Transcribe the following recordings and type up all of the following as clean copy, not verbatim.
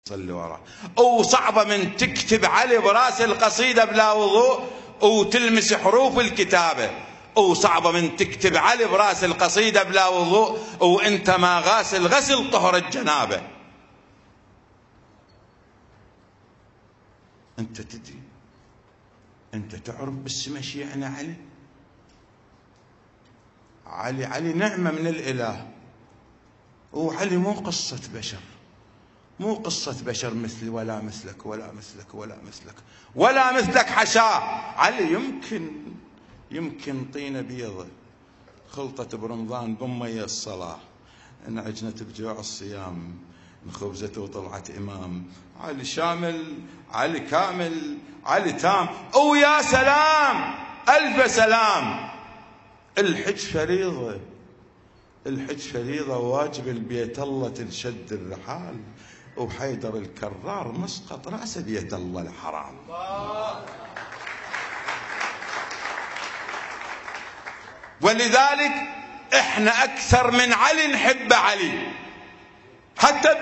صلي وراه. وصعبة من تكتب علي براس القصيدة بلا وضوء وتلمس حروف الكتابة، وصعبة من تكتب علي براس القصيدة بلا وضوء وانت ما غاسل غسل طهر الجنابة. انت تدري، انت تعرف بالسما شي يعني علي؟ علي نعمة من الإله. وعلي مو قصة بشر، مو قصة بشر مثلي ولا مثلك ولا مثلك ولا مثلك ولا مثلك، حشاه. علي يمكن طينة بيضة خلطت برمضان بمية الصلاة، انعجنت بجوع الصيام، انخبزت وطلعت إمام. علي شامل، علي كامل، علي تام. ويا سلام، ألف سلام. الحج فريضة، الحج فريضة، واجب البيت الله تنشد الرحال، وحيدر الكرار مسقط رأسه بيت الله الحرام. ولذلك احنا اكثر من علي نحب علي. حتى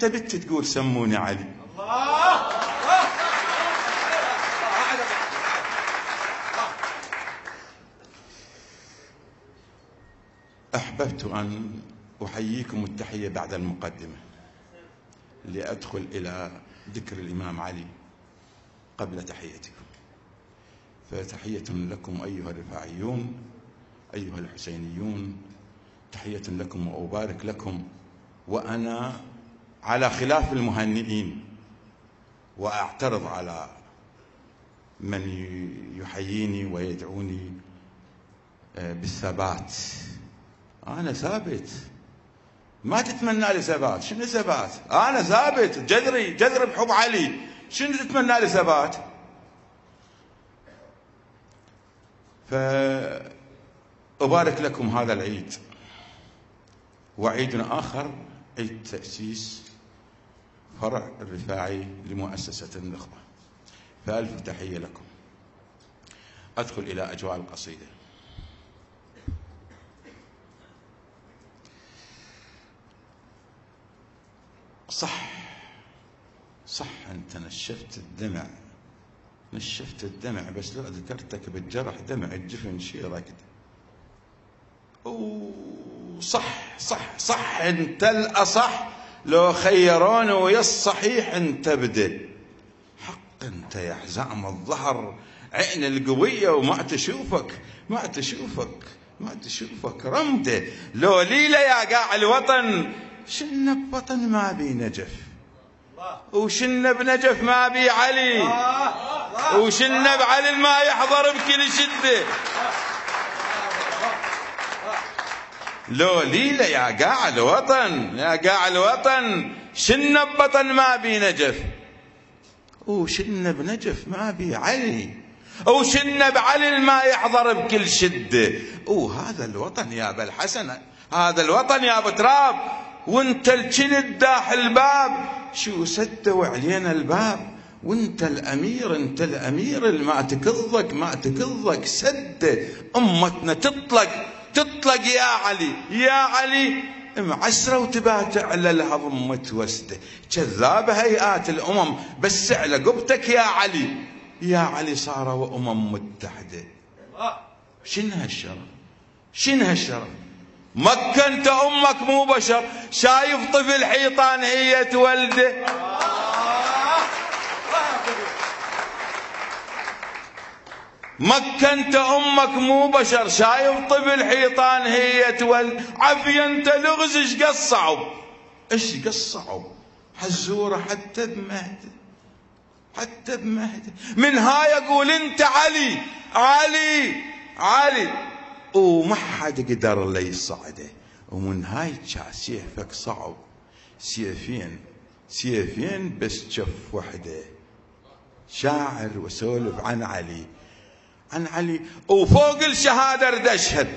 بنتي تقول سموني علي. أحببت أن أحييكم التحية بعد المقدمة لأدخل إلى ذكر الإمام علي قبل تحيتكم. فتحية لكم أيها الرفاعيون، أيها الحسينيون، تحية لكم وأبارك لكم. وأنا على خلاف المهنئين، وأعترض على من يحييني ويدعوني بالثبات. أنا ثابت، ما تتمنى لي ثبات. شنو ثبات؟ أنا ثابت، جذري بحب علي. شنو تتمنى لي ثبات؟ فأبارك لكم هذا العيد، وعيد آخر عيد تأسيس فرع الرفاعي لمؤسسة النخبة. فألف تحية لكم. أدخل إلى أجواء القصيدة. صح أنت نشفت الدمع، بس لو ذكرتك بالجرح دمع الجفن شيرة كده. صح أنت الأصح، لو خيروني ويا الصحيح أنت بدأ. حق أنت يا حزام الظهر، عين القوية وما تشوفك رمدة. لو ليلة يا قاع الوطن، شن بوطن ما بي نجف، وشن بنجف ما بي علي، وشن بعلي ما يحضر بكل شدة. لو ليلة يا قاع الوطن، شن بوطن ما بي نجف، وشن بنجف ما بي علي، وشن بعلي ما يحضر بكل شدة. وهذا الوطن يا ابا الحسن، هذا الوطن يا ابو تراب، وانت الجلد داح الباب، شو سدوا علينا الباب. وانت الامير ما تكظك سده. امتنا تطلق يا علي معسره وتبات على الهضم متوسده. كذابه هيئات الامم، بس على قبتك يا علي صاروا متحده. شنو هالشرف؟ مكنت امك مو بشر، شايف طفل حيطان هي تولده. مكنت امك مو بشر، شايف طفل حيطان هي تولد. عافية انت لغز ايش قصعب حزوره حتى بمهده. من هاي اقول انت علي وما حد قدر لي يصعده. ومن هاي سيفك صعب، سيفين بس جف وحده. شاعر وسولف عن علي وفوق الشهادة ارد اشهد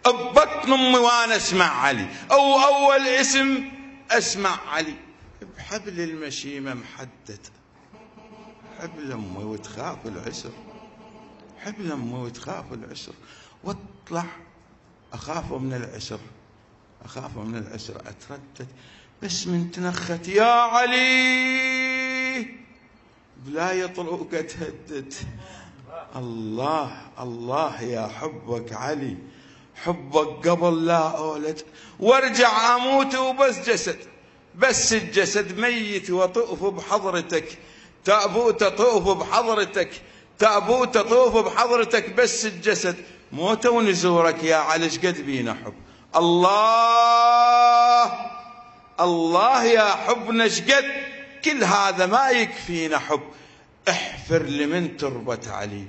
ببطن امي وانا اسمع علي، او اول اسم اسمع علي. بحبل المشيمة محدد، حبل امي وتخاف العسر، واطلع اخاف من العسر اتردد بس من تنخت يا علي بلا يطلقه تهدد. الله الله يا حبك علي، حبك قبل لا أولد وارجع أموت وبس جسد، بس الجسد ميت وطوف بحضرتك، تابوت طوف بحضرتك، تابوت طوف بحضرتك، بس الجسد موت ونزورك يا علي شقد بينا حب. الله الله يا حبنا شقد، كل هذا ما يكفينا حب. احفر لمن تربة علي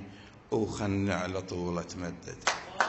وخلنا على طولة مدد.